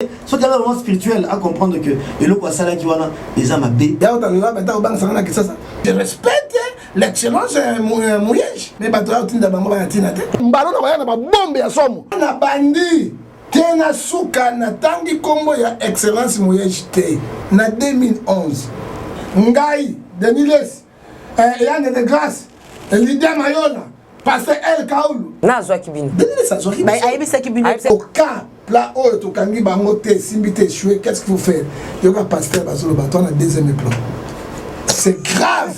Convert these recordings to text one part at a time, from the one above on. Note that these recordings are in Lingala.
Ce qui est vraiment spirituel à comprendre que le Kwasala qui wana les âmes B. Je respecte l'excellence Mouyej. Mais pas toi, tu n'as pas tina. Mbalo na bayana ba bombe ya somo. Na bandi tena suka na tangi kombo ya excellence Mouyej te na 2011. Ngai Deniles Yann de Grâce Lydia Mayola Pasteur El Kaoulou. Na zwa kibini. Deniles a zwa kibini. Ba ayebisa kibini. Au cas là où tu kangi bango te simbité choué, qu'est-ce qu'il faut faire? Yoga pasteur basolo baton na deuxième plan. C'est grave.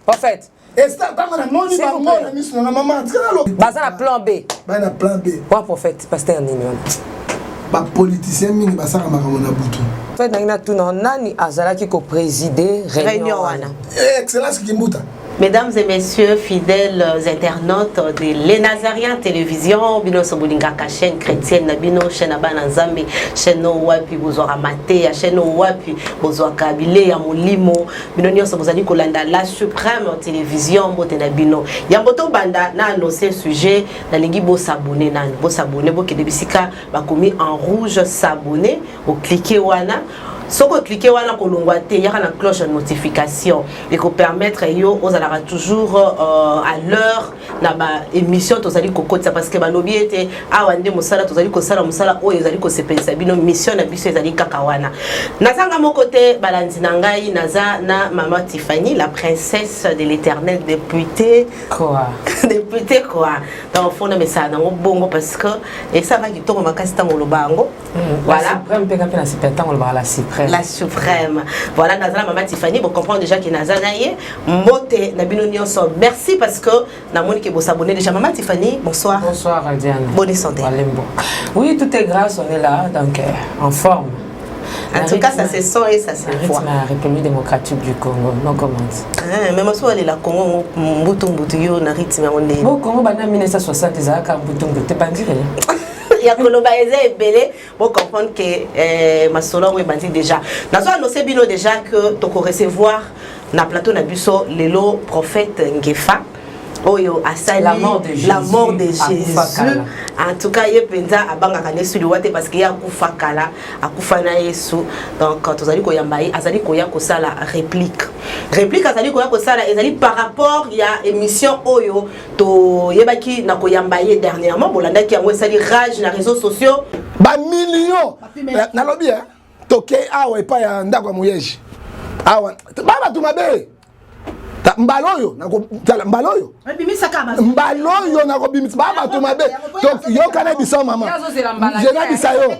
En fait, et ça quand on a moni bango na miso na maman tsala baza na plan B. Ba na plan B. Quoi prophète pasteur nini wana? Ba politicien mingi basaka makambo na butu. En fait nangina tuna nani azalaki ko présider réunion wana. Excellence Kimbuta. Mesdames et messieurs, fidèles internautes de Les Nazariens Télévision, Bino Sobulingaka, chaîne chrétienne, Bino, chaîne Abana Nzambe, chaîne Wapi, Bozora Mate, chaîne Wapi, Bozora Kabile, Yamulimo, Bino Nyo Sobozali Kolanda, la suprême télévision, Botena Bino. Yamboto Banda, na annoncé sujet, na lingi bo s'abonner, bo s'abonner, bo kedebisika, bakomi en rouge s'abonner, ou cliquer wana. Si vous cliquez sur il y a une cloche de notification et qui permettre aux alara toujours à l'heure de l'émission parce que balobi était awande musala tozali ko sala musala oyo ezali ko sepelisa bino mission na biso ezali kakawana. Nazanga mon côté balandi nangai naza na maman Tiffany la princesse de l'Éternel députée quoi députée quoi dans fond na message na bongo parce que et ça va qui tombe makasi tango lobango voilà la suprême. Voilà, Nazana Maman Tiffany, vous comprenez déjà que Nazana y est. Moté, Nabino Nyonso, merci parce que Namoni qui vous abonnez déjà. Maman Tiffany, bonsoir. Bonsoir, Diane. Bonne santé. Oui, tout est grâce, on est là, donc en forme. En tout cas, ça se sent et ça se voit. La République démocratique du Congo, non commence. Mais moi, je suis là, Congo, Mbutumbutu, na rythme, on est. Au Congo, en 1960, ils avaient Mbutumbutu, pas dire. Il y a et belé pour comprendre que ma solo est bandit déjà. Nous avons annoncé déjà que tu recevoir na plateau na buso lelo prophète Ngefa. Oyo asali la mort de Jésus. En tout cas, il penza abanga kane sur le wate parce qu'il y a kufa kala akufa na Yesu. Donc quand vous allez koyambaye azali koya ko sala réplique azali koya ko sala ezali par rapport il y a émission oyo to yebaki na koyambaye dernièrement bolanda ki yango esali rage na réseaux sociaux ba millions na lobby hein toke awa pa ya ndako Mouyej awa baba tumabe mbaloyo nako mbaloyo mbaloyo nako bimisa baba tumabe donc yo kana bisa maman je na bisa yo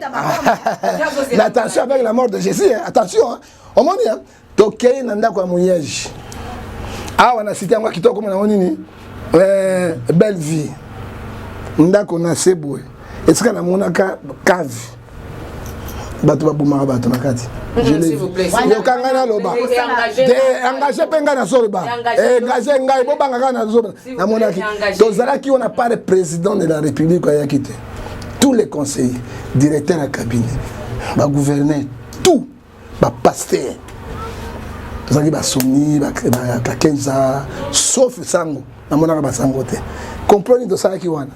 attention avec la mort de Jésus hein? Attention au monde hein tokei na ndako ya Mouyej awa na cité yango kitoko mona nini belle vie ndako na sebwe esika na monaka cave bato babumaka bato na kati s'il vous plaît. Yokangana loba. Engagé penga na soroba. Engagé ngai bo banga na soroba. Na monaki. Tozalaki on a pas le président de la République ya quitté. Tous les conseillers, directeurs à cabinet, ba gouverneur, tout, ba pasteur. Tozalaki ba somi, ba Kenza, sauf sango. Na monaka ba sango te. Comprendre de ça qui wana.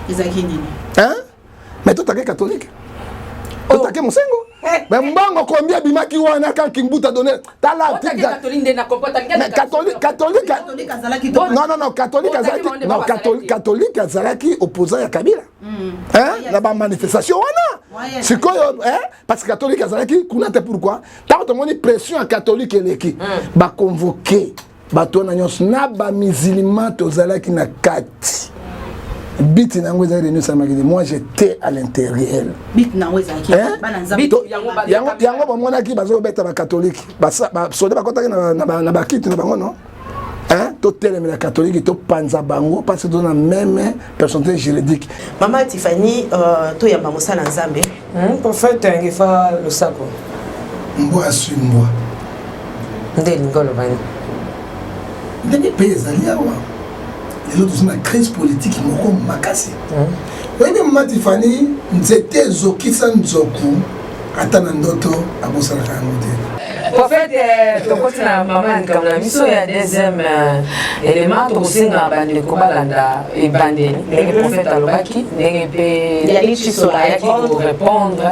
Ezaki nini? Hein? Mais toi t'es catholique. Toi t'es monsengo. Mais mbongo combien bimaki wana kan Kimbuta donné tala catholique non catholique azalaki opposant ya Kabila hein la manifestation wana c'est quoi hein parce que catholique azalaki kunate pourquoi tant to moni pression en catholique eleki ba convoquer bato na nyos na ba musulman to zalaki na kati bit nango za réunion ça m'a dit moi j'étais à l'intérieur bit nango za ki bananza yango ba mona ki bazo beta ba catholique ba soda ba kotaki na ba kiti na bango non hein to télé la catholique to panza bango parce que dans la même personnalité juridique. Maman Tiffany to yamba mosala nzambe prophète Ngefa Lusako moi suis moi ndé ngolo bani ndé pays aliawa. Et l'autre, c'est une crise politique qui m'a cassé. Oui, mais Maman Tiffany, c'était Zokisa Nzoku, Atanandoto, Abosala Kangote. Prophète, tu continues à maman, comme la mission, il y a deuxième élément, tu aussi dans la bande de Kobalanda et Bandé. Les prophètes à l'Obaki, les Yalichi Solaya qui pour répondre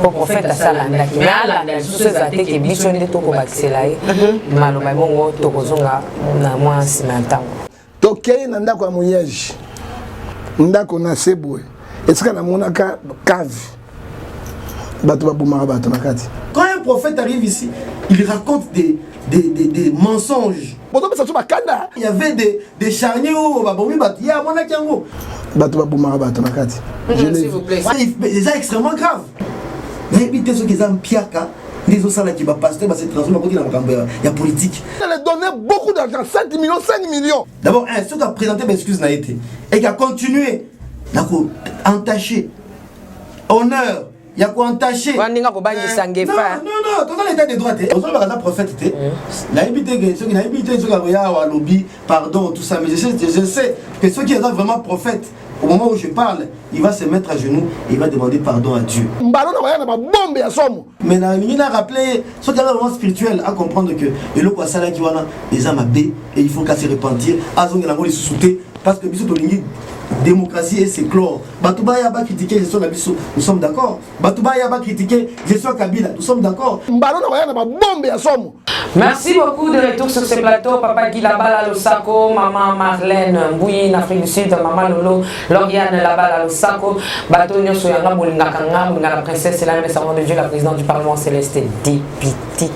au prophète asalandaki mais alanda lisusu eza te ke biso nde tokobakisela ye maloba bongo tokozonga na mwa nsima ya ntango tokei na ndako ya moyeje ndako na sebwe esika namonaka cave bato babomaka bato na kati. Quand un prophète arrive ici, il raconte des mensonges. Il y avait des charniers où il y a s'il vous plaît. C'est extrêmement grave. Mais évitez ceux qui ont piaka. Les autres qui va passer, c'est transformé il y a politique. Elle a donné beaucoup d'argent, 5 millions. D'abord, ceux qui ont présenté mes excuses n'a été et qui a continué à entacher honneur. Il y a quoi entaché? Non, non, dans l'état des droits, on a un prophète. Ceux qui n'ont lobby, pardon, tout ça. Mais je sais que ceux qui sont vraiment prophètes, au moment où je parle, il va se mettre à genoux et il va demander pardon à Dieu. Mais il a rappelé, ceux qui sont vraiment spirituels, à comprendre que les âmes et il faut qu'à se repentir, parce que démocratie et c'est clore. Batouba Yaba critiquer gestion Nabiso, nous sommes d'accord. Batouba Yaba critiquer gestion Kabila, nous sommes d'accord. Merci beaucoup de retour sur ce plateau. Papa Guy Labala Losako, maman Marlène Mbouyi, Afrique du Sud, maman Lolo, Lauriane Labala Losako, Bato Nyoso Yanga Moulinakanga, la princesse Hélène Messavant de Dieu, la présidente du Parlement Céleste Dépitique.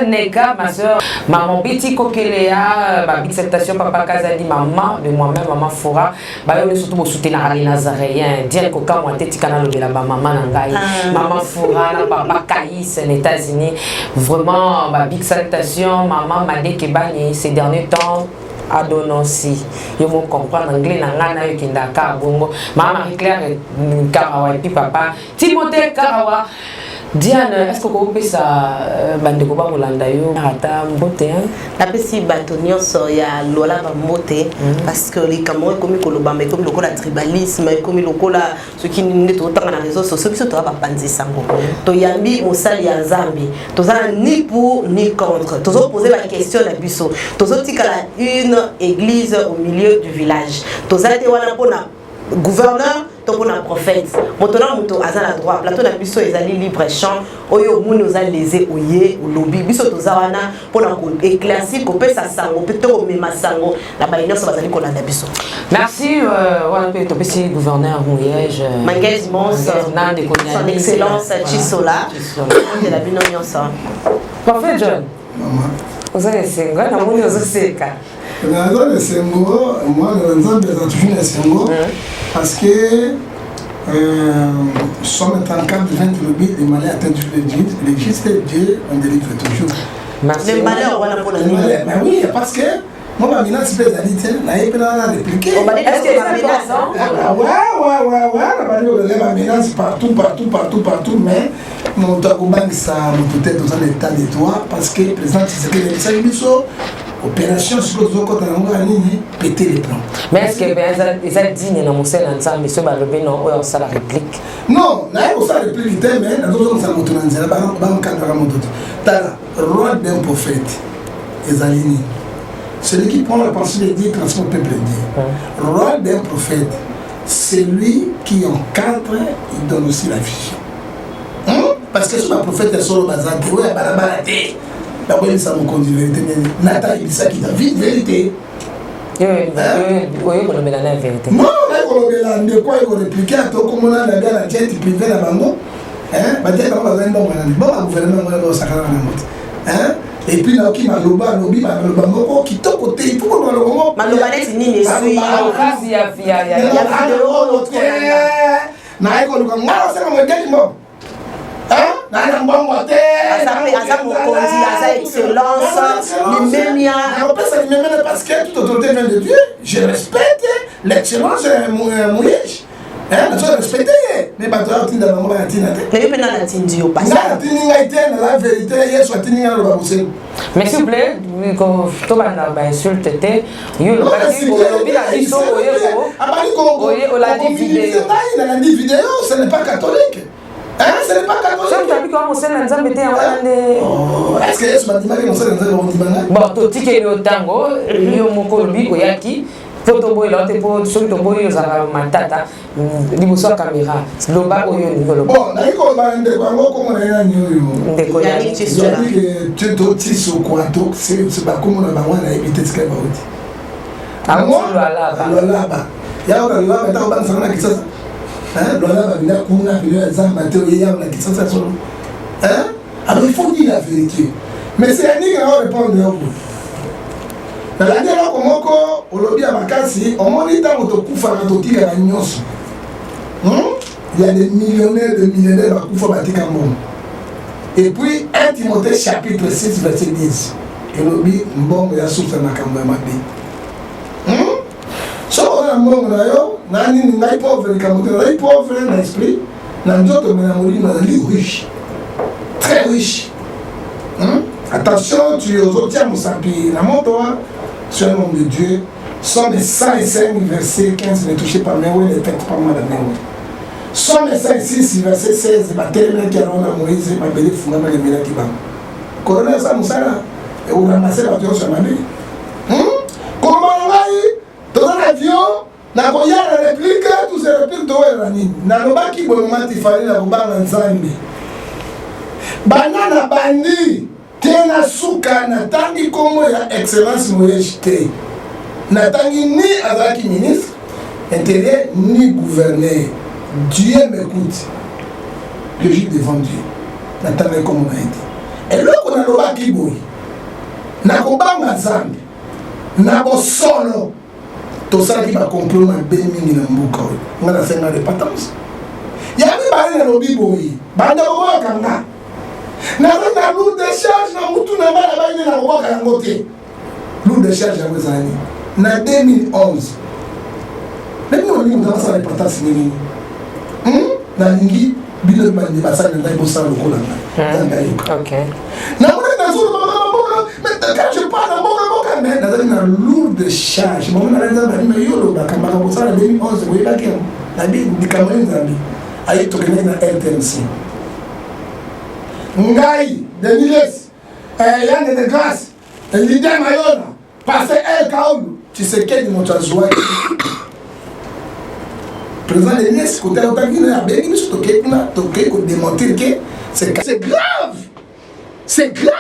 Neka, ma soeur, maman Betty Kokelea, ma acceptation, papa Kazali, maman de moi-même, maman Fora, on est surtout pour soutenir les Nazaréens, dire qu'au cas où on était canal de la maman Nangaï, maman Fora, papa Kaïs, les États-Unis, vraiment, ma big salutation, maman Madé Kebani, ces derniers temps. Adononsi, je me comprends anglais, nangana yokinda kabongo, maman Marie-Claire Karawa et puis papa Timothée Karawa. Diane, est-ce que vous pouvez ça bandeko ba molanda yo ata mbote hein? Tapesi batonio so ya lola ba mbote parce que les Camerounais comme koloba mais comme le tribalisme comme le ce qui n'est tout dans les réseaux sociaux qui to ba panzi sango. To yambi mosali ya Nzambi. To za ni pour ni contre. To zo poser la question na biso. To zo tikala une église au milieu du village. To za te wana pona gouverneur pour un prophète. Maintenant, muto azala droit. Plateau na biso ezali libre champ. Oyo muni oza lésé oye o lobby biso tozawana pour na éclaircir ko pesa sango peut-être mema sango la baïna so bazali ko landa biso. Merci wana pe topesi gouverneur Mouyege. Mangez Mons, son excellence Chisola de la bino nyonso. Prophète John. Maman. Oza senga na muni oza seka. Dans le Sengo, moi, le Nzambe est toujours le Sengo parce que nous sommes en cas de 20 lobby, les malheurs atteignent l'Église et Dieu en délivre toujours. Merci. Les malheurs, on a pour la nuit. Oui, parce que moi, ma menace, c'est la répliquer. Est-ce que c'est la menace? Ouais, la menace partout, mais mon Tagoumbang, ça, peut-être dans un état de droit parce que le président Tshisekedi opération sur le zoo quand on a pété les plans. Mais est-ce que les adines dans mon sein ensemble, monsieur Balobé, non, on ça la réplique? Non, là, on ça la réplique, mais la deuxième, ça monte dans la le rôle d'un prophète, les alignés. Celui qui prend la pensée de Dieu, transforme le peuple de Dieu. Le rôle d'un prophète, c'est lui qui encadre, il donne aussi la vision. Parce que sur un prophète, il sort au bazar, il est à la d'abord, il s'est conduit vérité. Nathan, il s'est dit vérité. Oui, on a la vérité. Non, on a de quoi il répliquer à toi, comme on a bien la tête privée la bango. Et puis, là, qui m'a lobby, qui t'a côté, il faut qu'on le Maloba n'est ni ne suis. Il y a parce que tout autorité vient de Dieu, je respecte l'excellence de Mouyege. Je respecte, mais pas toi, tu n'as pas mais s'il vous plaît, quand tu vas insulter, ce n'est pas catholique. Ce n'est pas catholique. Est-ce que je m'as dit que mon Photo boy là, t'es pour ceux qui boy ils ont ma tata, liboso caméra, loba oyo ngolo. Bon, naiko bande kwa ngoko mona yana nyoyo. Ndeko ya ni tiso. Ya ni que tu tiso kwa to c'est pas comme on a wana éviter ce qu'elle va dire. Ah moi là-bas. Ya ora là ta ba sana kisasa. Là bina kuna bila za mateo ya na kisasa solo. Alors il faut dire la vérité. Mais c'est Yannick qui va répondre à vous. Dans la dernière fois, aujourd'hui à Makassi, on m'a dit que il y a des millionnaires de millénaires qui font Batika Moun. Et puis, 1 Timothée chapitre 6, verset 10. Et l'objet, bon, il y a source de Nakambo Mabé. Si on a un bon, on a un pauvre, un pauvre d'esprit, on a un autre, on a un riche. Très riche. Attention, tu obtiens mon sapi. La montre, sur un homme de Dieu, Somme 105, verset 15, ne touchez pas mes oui, ne faites pas mal à mes oui. Somme 106, verset 16, ma télé qui a rendu à Moïse, ma belle fou, ma belle qui va. Colonel Samoussala, et vous ramassez la voiture sur ma belle. Comment on va y dans l'avion, n'a pas y a la réplique, tout se réplique de Wérani. N'a pas qui bon moment il fallait la bombe en Zambie. Banana bandi. Tena suka natangi como ya excellence Moïse te. Natangi ni azaki ministre intérieur ni gouverneur. Dieu m'écoute. Je suis devant Dieu. Natangi comme on a été. Et là qu'on a loba kiboy. Nakobanga zambi. Nabo solo. To ça qui va comprendre ma béni na mbuka. On a 5 ans de patence. Ya mi bari na lobi boy. Banda ko kanga. Na lourd de charge na mutu na bala baine na koboka yango te. Lourd de charge yango ezali na 2011. Même on dit dans sa reportage nini. Na lingi bino bande basala na bosa lokola na. OK. Na mona na zolo baba mais quand je parle na boka mais na lourd de charge. Mona na nza ba mais yolo ba kamba bosa na 2011 boye ba ke na bi dikamwe nzambi. Ayi to kene na RTNC. Ngai, Deniles, Yann de Grâce, Lydia Mayona, Pasteur El Kaoul, tu sais quel est notre joie. Président Deniles, côté de l'Otaguine, il a bien dit que pour démontrer que c'est grave. C'est grave.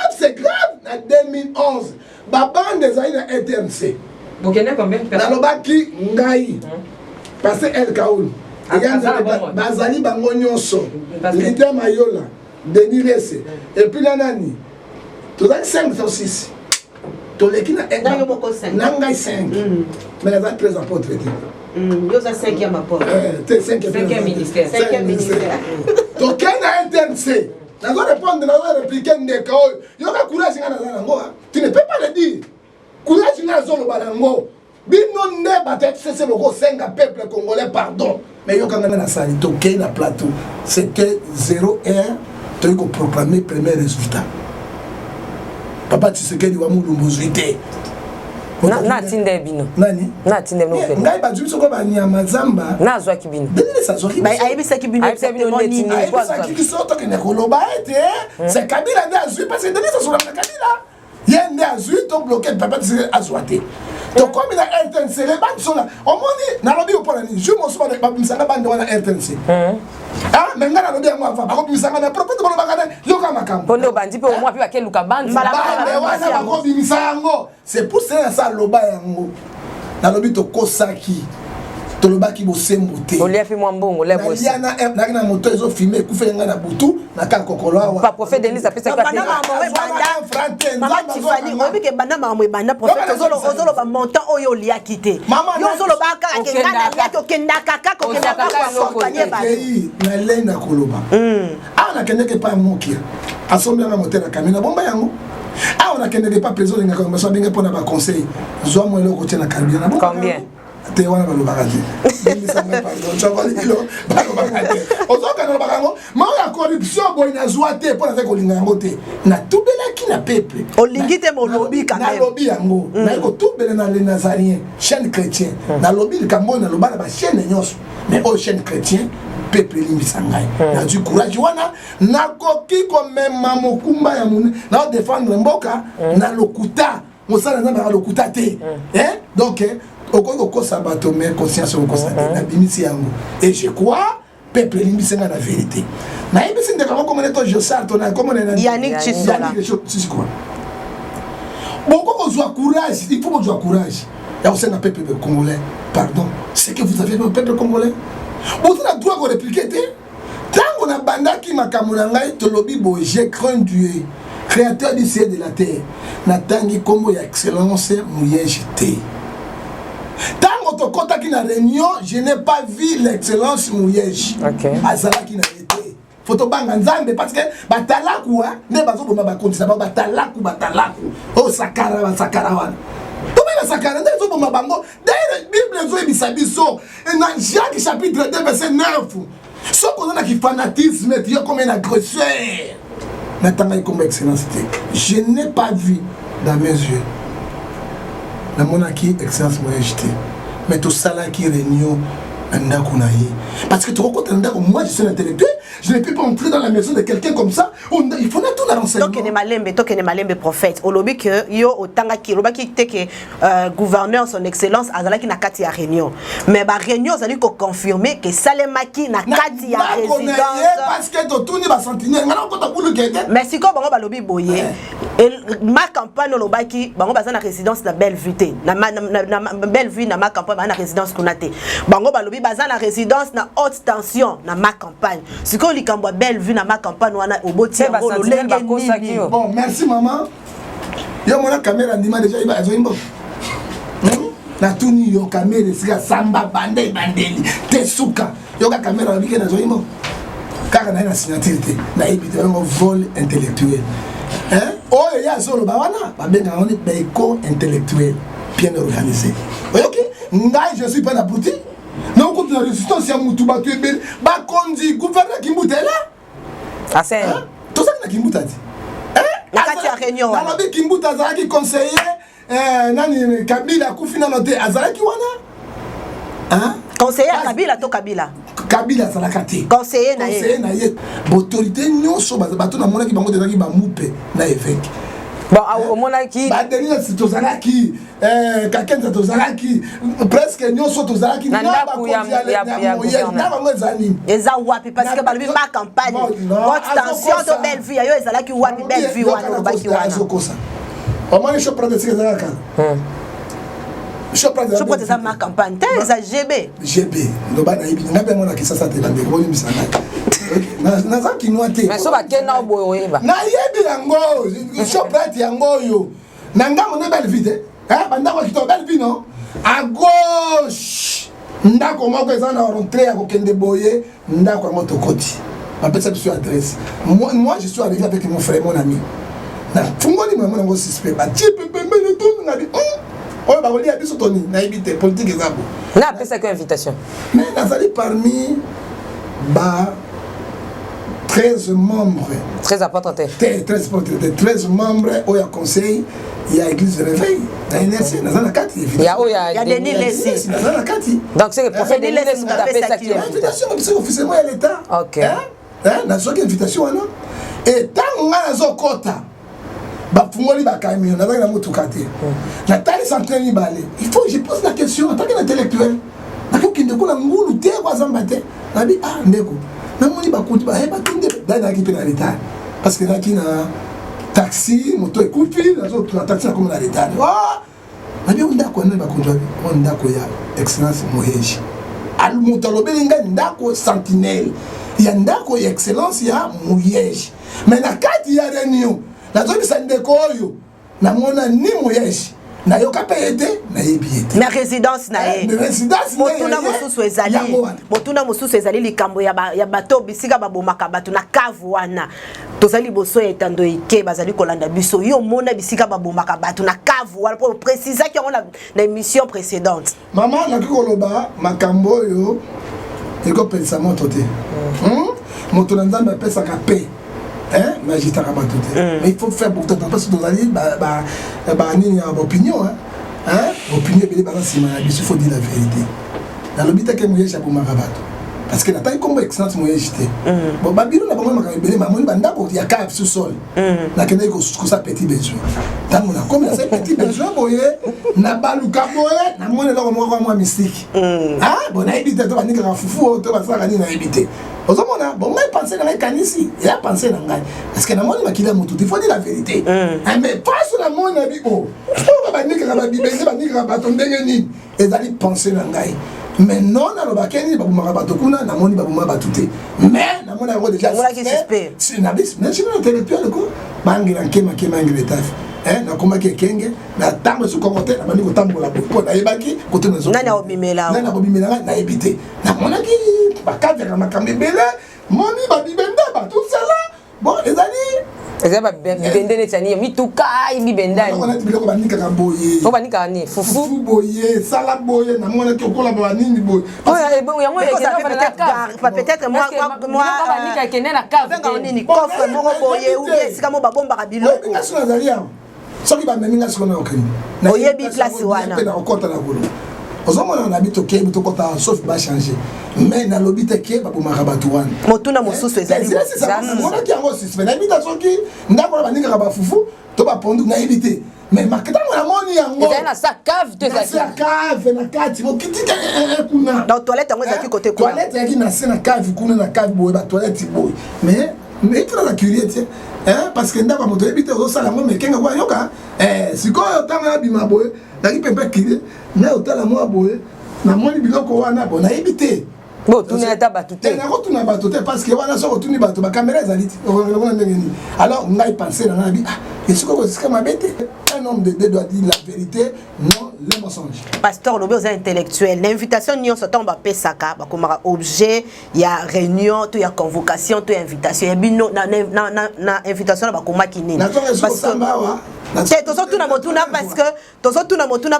En 2011, Baban des années à RTNC. Vous connaissez combien de personnes? Dans le Baki, Ngai, Pasteur El Kaoul, Yann de Bazali Bangonyoso, Lydia Mayona. Denis Lesse. Et puis la nani. Tu as 5 ou 6. Tu as 5. Nangai 5. Mais les autres très apôtres. Vous avez 5e apôtre. Tu es 5e ministère. 5e ministère. Tu as un NTNC. Tu as répondre, tu as répliqué. Tu as courage. Tu ne peux pas le dire. Courage, tu as zone balango. Bino ne battre c'est le gros 5 peuple congolais pardon. Mais yo quand na sali to na plateau. C'était 0 heure. Tu as proclamé le premier résultat. Papa, tu sais qu'il y a un mouzouité. Na tinde bino. Nani? Na tinde no fe. Ngai ba juso ko ba nyama zamba. Na zwa kibino. Deni sa zwa kibino. Ba ayebisa kibino. Ayebisa bino neti ni kwa zwa. Ayebisa kisoto ke nekoloba ete. C'est Kabila nde azui parce que deni sa sur la Kabila. Yende azui to bloquer papa tu sais azouate. To comme na RTNC les bandes sont là. On moni na lobi opona ni. Je mo so ba misanga bande wana RTNC. Ah, mais ngana lobi yango afa. Ba ko misanga na propre ko ba kana yoka makambo. Pondo bandi pe omwa pi ba ke luka bandi. C'est pour ça loba yango. Na lobi to kosaki. To loba ki bo sembote. Olia fi mwambongo le bosi. Na na moto ezo filmer ku fe ngana butu na kan kokolo awa. Pa prophète Denis a fait ça banda mama Tiffany obi ke banda mama banda prophète ozolo ba montant oyo lia kité. Yo zolo ba ka ke ngana lia to kenda kaka ko kenda kaka so panye ba. Na lena koloba. Na kende ke pa mokia. Asombi na moteur na kamina bomba yango. On a qu'un pas présent dans comme ça bien pour avoir conseil. Zo mo lo ko tena carburant. Combien? Te wana ba lo bagati. Ni ça même pas. Tu vas dire lo ba lo bagati. Ozo kana lo bagango. Ma la corruption boy na zoate pour na ko lingango te. Na tubela ki na peuple. Olingi te mo lobby quand même. Na lobby yango. Na ko tubela na les nazariens, chaîne chrétien. Na lobby le Cameroun na lo ba ba chaîne nyos. Mais au chaîne chrétien peuple limbisangai na du courage wana na koki ko même mokumba ya mune na défendre mboka na lokuta mosala na lokuta te donc Oko sabato mais conscience oko sabato na bimisi yango. Et je crois peuple limbisi na la vérité. Na yebisi ndeka comment est Josar ton comment est Yannick Chisola. C'est quoi? Bon quand on joue courage, il faut qu'on joue courage. Il y a aussi un peuple congolais. Pardon, c'est que vous avez le peuple congolais. Vous avez le droit de répliquer. Tant qu'on a bandaki makamunangai tolobi bo j'ai craint Dieu, créateur du ciel et de la terre. Natangi kombo ya excellence mouyejité. Tant qu'on te contacte na réunion, je n'ai pas vu l'excellence mouyej. OK. Azala qui n'a été. Photo banga nzambe parce que batalaku ne bazo boma bakonisa batalaku. Oh sakara wana. Tout sakara ne zo boma bango. D'ailleurs Bible zo ebisabiso et dans Jacques chapitre 2 verset 9. Ce qu'on a qui fanatisme est comme un agresseur. Maintenant, comme excellence, je n'ai pas vu dans mes yeux la monarchie excellence moyenne. Mais tout ça là qui réunion, parce que tu rencontres moi je suis intellectuel, je ne peux pas entrer dans la maison de quelqu'un comme ça. Il faut tout la renseignement. Donc il malembe prophète. Au lobby que yo otanga ki loba ki te que gouverneur son excellence azala ki na kati ya réunion. Mais ba réunion azali ko confirmer que Salemaki na kati ya résidence parce que to tourner ba sentinelle ngana ko ta bulu kete. Mais si ko bango ba lobby boye et ma campagne loba ki bango ba na résidence na Bellevue te. Na Bellevue na ma campagne na résidence kunate. Bango ba lobby baza na résidence na haute tension na ma campagne. Si ko likambo Bellevue na ma campagne wana oboti ngo lolenge. Bon, merci maman. Yo mona caméra ndima déjà iba azoimbo. Na tuni yo caméra sika samba bandeli tesuka. Yo ka caméra bike na zoimbo. Kaka na signature na ibite ngo vol intellectuel. Hein? Oh ya solo ba wana ba benga on est éco intellectuel bien organisé. OK? Ngai je suis pas na boutique. Non, contre la résistance, il y a Moutouba qui est belle. Bakondi, gouverneur Kimbuta est là. Ah, c'est. Tout ça, qui Kimbuta dit. La Katia Réunion. Dans la Kimbuta, Azara qui conseiller, Nani Kabila, Koufina Noté, Azara qui wana. Hein? Conseiller à Kabila, to Kabila. Kabila, Azara Kati. Conseiller na Conseiller na ye. Autorité, non, so, bato na mona qui bango de qui ba moupe, na évêque. Bon, au monarchie. Badeni c'est tozalaki, Kakenza tozalaki, presque nyonso tozalaki. Nanda kuya eza wapi parce que balobi ma campagne. Haute tension to Bellevue yo ezalaki wapi Bellevue wana obaki wana. Comment je prends de ces zalaka? Je prends de ça ma campagne. T'es eza GB. GB. Ndoba na ibi ngabe mona kisasa te bande ko misana. Naza kinwate. Mais so ba kena boyoyeba. Na yebi yango, shoprite yango yo. Nanga mona Bellevue. Banda ko kito Bellevue non? À gauche. Ndako moko ezana rentrer à kokende boye, ndako moto koti. Appelle ça sur adresse. Moi je suis arrivé avec mon frère mon ami. Na fungoli mama ngo suspect ba type pembe le tout ngadi. Oh ba oli abiso toni na ibite politique ezabo. Na appelle ça que invitation. Mais nazali parmi ba 13 membres. Très important. 13 membres au conseil, il y a l'église de réveil. Il y a Denis Lessi. Donc c'est le prophète Denis Lessi qui appelle ça qui est invitation. C'est officiellement à l'État. OK. N'a pas invitation. Et tant qu'on a un quota, il faut que je pose la question en tant qu'intellectuel. Parce que là, il y a un taxi, moto et coupi, la taxi comme la l'état. On a excellence moyeji. Al motalobe linga ndako sentinelle. Il y a ndako excellence ya moyeji. Mais na kati ya réunion, la zone sandeko yo, na mona ni moyeji. Na yoka payete na yebiete. Na résidence na ye. Na résidence na ye. Motuna mosusu ezali. Motuna mosusu ezali likambo ya bato bisika babomaka bato na kavu wana. Tozali boso etando ike bazali kolanda biso. Yo mona bisika babomaka bato na kavu wana pour préciser que on a na émission précédente. Maman na koloba makambo yo eko pensa moto te. Motuna nzambe pesa ka paix. Mais j'étais à mais il faut faire beaucoup de temps parce que dans la vie, il y a une opinion. Opinion, il faut dire la vérité. Dans le but, il y a un parce que n'attend comme excellence moyen jeté bon babilo na bango makaka belé mamoni banda ko ya cave sous sol na kende ko ça petit besoin tango na comme ça petit besoin boye na baluka boye na moni loko moko moi mystique ah bon na habité to banika ka fufu to basaka ni na habité ozomona bon mais penser na kanisi ya penser na ngai parce que na moni makila mutu il faut dire la vérité mais pas sur la moni na bi o banika ka babibende banika ka batondenge ni ezali penser na ngai mais non na lobakeni babumaka bato kuna na moni babuma batute mais na moni yango déjà c'est na bis mais sinon intellectuel ko bangi na kema ngi taf na koma kenge na tango su kokote na bani ko tambola bo na yebaki ko to nazo nana obimela na ebité na monaki bakade na makambe bele moni babibenda bato sala bon ezali ezaba bibende ne tani mituka ibibenda on a biloko banika ka boye o banika ni fufu boye sala boye na mona ki okola ba nini boye peut-être moi banika kene na cave nga nini coffre moko boye ou bien sika mo babomba ka biloko ngaso nazali awa soki ba meminga siko na okeni oyebi place wana na okota na kolo ozomona na bito ke bito kota sauf ba changer mais na lobite ke ba bomaka batu wana motuna mosusu ezali mona ki yango suspect na bita soki ndako na baninga ba fufu to ba pondu na ebité mais makata na moni yango ezali na sa cave te ezali na cave na kati mo kitika kuna dans toilette yango ezali côté quoi toilette yaki na se na cave kuna na cave boye ba toilette boye mais tu as la curiosité parce que ndako moto ebité au sala ngo mekenga kwa yoka sikoyo tanga bima boye na kipepe kile na otala mo boye na moni biloko wana bona ebité bon tu n'es pas batute na ko tu na batute parce que wana so tu ni bato ba caméra ezali on ndenge ni alors ngai penser na nabi et ce que c'est ma bête un homme de doit dire la vérité non le mensonge pasteur lobe aux intellectuels l'invitation nyonso tomba pesaka ba komaka objet ya réunion to ya convocation to invitation ya bino na invitation ba komaki nini parce que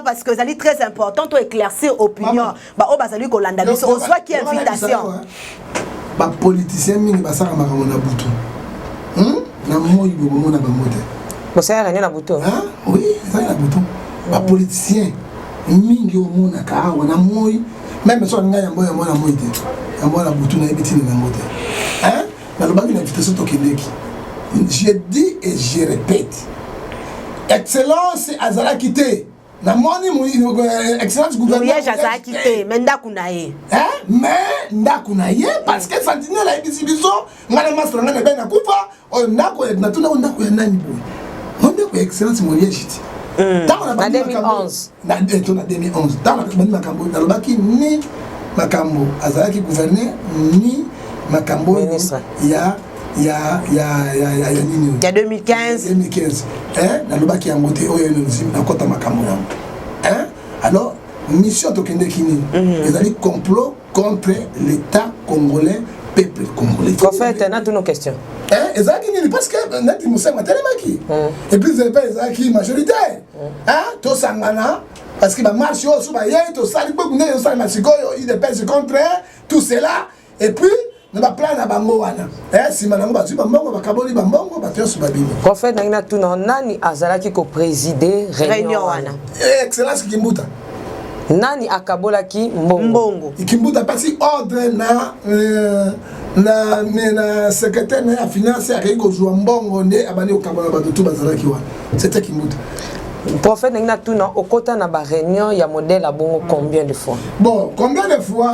parce que ça est très important to éclaircir opinion ba o bazali ko landa biso o soit qui invitation ba politicien mingi ba saka makambo na butu na moyi bo na ba mote bo ça rien na butu oui ça na butu ba politicien mingi o mona ka na moyi même so nga yambo ya mona moyi te yambo na butu na ebiti na mote na lo bangi na invitation to kendeki je dis et je répète excellence azala quitté na moni excellence gouvernement azala quitté mais ndakuna ye mais ndakuna ye parce que sentinelle a ebisi biso ngana master ngana ben na kufa o ndako na tuna ndako ya nani boy ndako excellence moye jiti dans 2011 na 2011 dans la makambo na lobaki ni makambo azala ki gouverner ni makambo ya il y a 2015 na lobaki ya moté oyo na kota makambo yango alors mission to kende kini ezali complot contre l'état congolais peuple congolais en fait on a toutes nos questions ezaki nini parce que nati musema telemaki et puis c'est pas ezaki majoritaire to sangana parce que ba marche yo so ba ye to sali beaucoup ne yo sali masikoyo il dépêche contre tout cela et puis na ba plan na bango wana si manango ba tuba mbongo ba kaboli ba mbongo ba tio subabini en fait na tuna nani azalaki ko présider réunion wana excellence Kimbuta nani akabolaki mbongo Kimbuta pasi ordre na secrétaire na finance a ko jouer mbongo ne abani okabola ba tout bazalaki wana c'était Kimbuta prophète n'a tout non au côté na ba réunion ya modèle a bon combien de fois combien de fois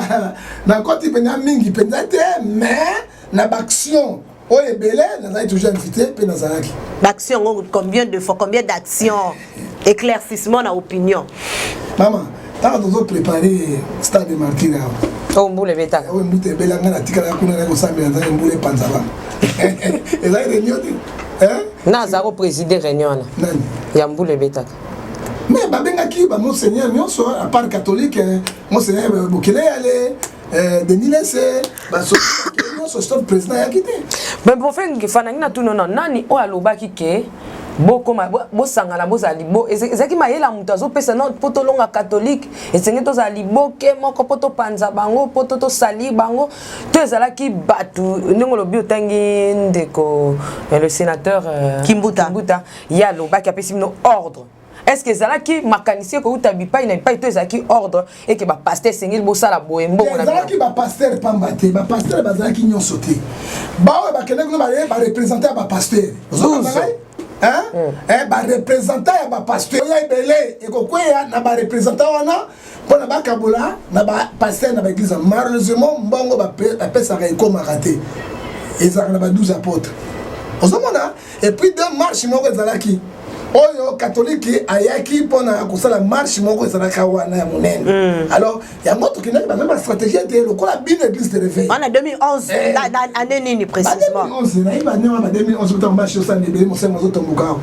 na côté pena mingi pendate mais na action o ebele na toujours invité pe na zalaki l'action combien de fois combien d'actions éclaircissement na opinion maman tant que vous préparer stade de martyr là o mbule beta o mbute bela ngana tikala kuna na ko sambela za mbule panzaba et là réunion na zaro présider réunion na ya mbule beta mais babengaki ba monseigneur nyonso à part catholique monseigneur Bokele ale Denis Lesse ba so stop président ya kité mais pour faire que fanangi na tout non nani o alobaki ke boko bo sangala bo zali bo ezaki mayela mutu azopesa non poto longa catholique esenge to zali boke moko poto panza bango poto to sali bango to ezalaki batu ndengolo bio tangi ndeko le sénateur Kimbuta ya lobaki apesi no ordre est-ce que zalaki mécanicien ko utabi pa ina pa to zaki ordre et que ba pasteur sengil bosa la boembo na zalaki ba pasteur pambate ba pasteur ba zalaki nyon sauté ba ba kene ko ba représenter ba pasteur hein ba représenter ba pasteur ya ibele e ko kwea na ba représenter wana pona ba kabola na ba pasteur na ba église malheureusement mbongo ba pesa ka iko maraté ezaka na ba 12 apôtres ozomona et puis deux marches moko zalaki oyo catholique ayaki pona kosala marche moko ezalaka wana ya monene alors yango tokendaki bazala stratégie te lokola bino église de réveil en 2011 année nini précisément 2011 nayiba ndenga ba 2011 kotanga marche osala ebele mosengo ozotomboka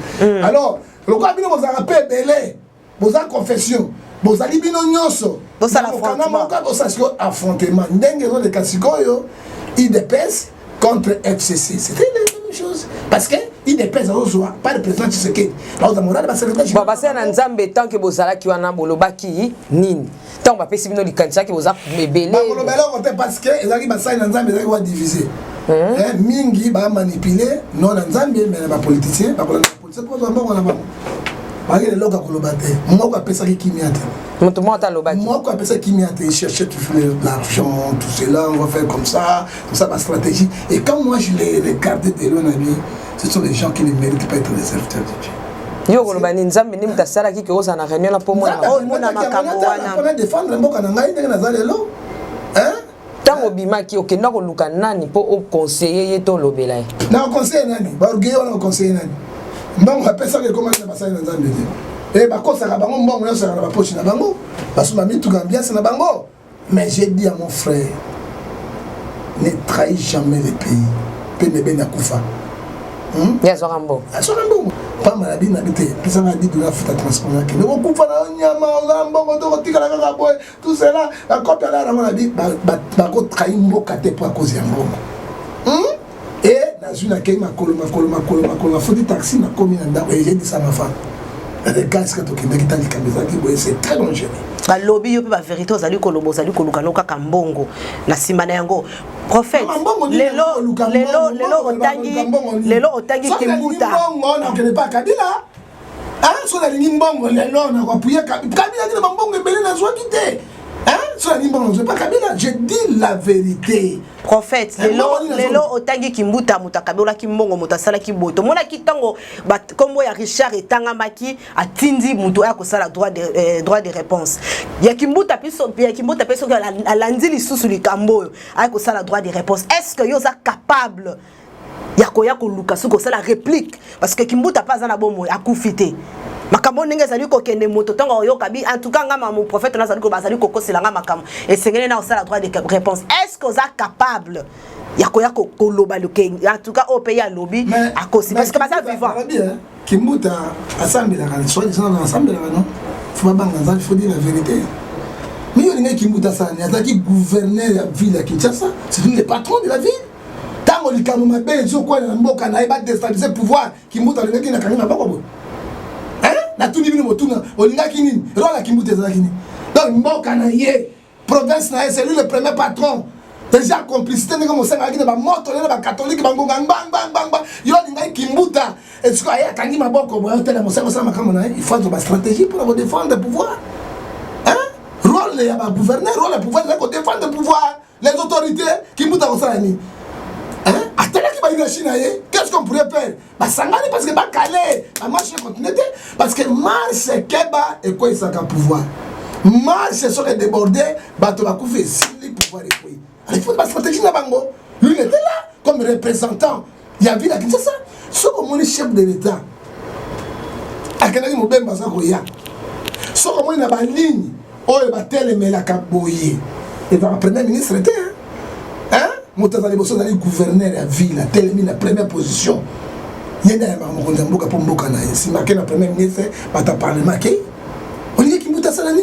alors lokola bino bozalaka mpe ebele bozala confession bozali bino nyonso bosala affrontement ndenge ezoleka sikoyo idps contre FCC c'était la même chose parce que IDPS pas le président Tshisekedi bon parce que na nzambe tant que bozala ki wana bolobaki nini tant ba pesi bino likanisa ki boza mebele parce que ezaki basali na nzambe ezaki wa diviser mingi ba manipuler non na nzambe mais ba politicien ba politicien pour mbongo na bango baki le loka koloba te moko apesa ki kimia te moto mota lobaki moko apesa kimia te chercher toujours l'argent tout cela on va faire comme ça ma stratégie et quand moi je les regardais de loin ce sont les gens qui ne méritent pas être les serviteurs de Dieu. Yo koloba ni nzambe ni mutasala ki ko za na réunion la pour moi na makambo wana on défendre mboka na ngai ndenge na zalelo hein tango bimaki okenda ko luka nani po o conseiller ye to lobela na conseiller nani ba orgueil na conseiller nani mbongo apesa ke comment na basali na nzambe et ba kosaka bango mbongo na sala na ba poche na bango basuma mitu ambiance na bango mais j'ai dit à mon frère ne trahis jamais le pays pe ne ben akufa ya zorambo pas maladie na bité pesa na dit de la futa transport que ne okufa na nyama mbongo to kotikala kaka boy tout cela la copie là na bi ba ko trahir mboka te pour cause ya mbongo et dans une accueil ma coloma faut des taxis na commune ndako et j'ai dit ça ma femme les gars que to kende kitali kameza ki boy c'est très dangereux ba lobby yo pe ba vérité ozali kolobo ozali koluka no kaka mbongo na simana yango prophète lelo otangi kimbuta mbongo na kele pa kabila so na lingi mbongo lelo na ko puye kabila ni mbongo ebele na zwa kite so na lingi mbongo je pas kabila je dis la vérité prophète lelo otangi kimbuta mutakabela kimbongo mutasala kiboto mona kitango kombo ya Richard etanga maki atindi muto ya kosala droit de réponse ya kimbuta peso alandi lisusu likambo ya kosala droit de réponse est-ce que yo za capable ya koya koluka suko sala réplique parce que kimbuta pas na bomo akufite makambo ndenge zali ko kende moto tonga oyoka bi en tout cas ngama mon prophète na zali ko bazali ko kosela ngama makambo et sengene na osala droit de réponse est-ce que za capable ya koya ko loba le en tout cas au pays à lobby à cause parce que ça vivant kimbuta assemblée la soit disant dans assemblée là non faut pas il faut dire la vérité mais il y a kimbuta ça il y a qui gouverneur la ville à Kinshasa c'est le patron de la ville tango likamo mabe zo kwa na mboka na eba déstabiliser pouvoir kimbuta le ngaki na kanina bako na tout niveau motuna olinga kinini rola kimbuta ezalaki nini donc mboka na ye province na c'est lui le premier patron déjà complicité ndenge mosenga akine ba moto lelo ba catholique bangonga bang yo linga kimbuta est-ce que aya kangi maboko boya tela mosenga sama kama na il faut une stratégie pour défendre le pouvoir rôle ya ba gouverneur rôle le pouvoir c'est défendre le pouvoir les autorités kimbuta osala nini Attelaki ba ina Chine ye, qu'est-ce qu'on pourrait faire? Ba sangani parce que ba calé, ba marche continuité parce que marche keba et quoi ça ka pouvoir. Marche sur les débordés, ba to ba koufer si le pouvoir est quoi. Il faut pas stratégie na bango. Lui il était là comme représentant. Il y a vu la Kinshasa, ce comme le chef de l'État. Akanaki mobemba za ko ya. Ce comme na ba ligne, oyo ba teleme la ka boyer. Et dans le premier ministre était Moutazali Bosso est gouverneur de la ville, a mis la première position. Il y a un mboka pour mboka na si marqué la première ministre, bata parlement qui on dit qu'il mouta salani.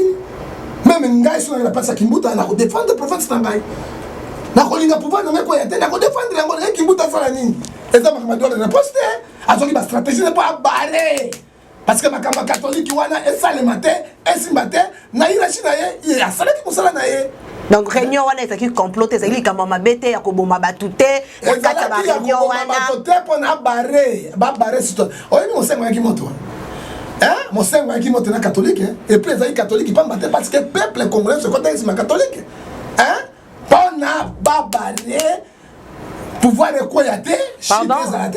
Même ngai sur la place qui mouta na défendre la province ngai. Na ko linga pouvoir na ko yate na ko défendre yango ngai qui mouta salani. Et ça m'a donné la poste. Azongi ba stratégie n'est pas barré. Parce que ma kamba catholique wana et ça le matin, et si matin, na ira china ye, il a salé qui musala na ye. Donc réunion wana ezaki comploter ezaki kama mabete ya koboma batute na kata ba réunion wana batute pona barré ba barré sito oyi mo senga ki moto Mon sang qui est catholique, et puis les catholiques qui parlent parce que le peuple congolais se contexte catholique. On a babalé pouvoir de quoi y a été. Pardon,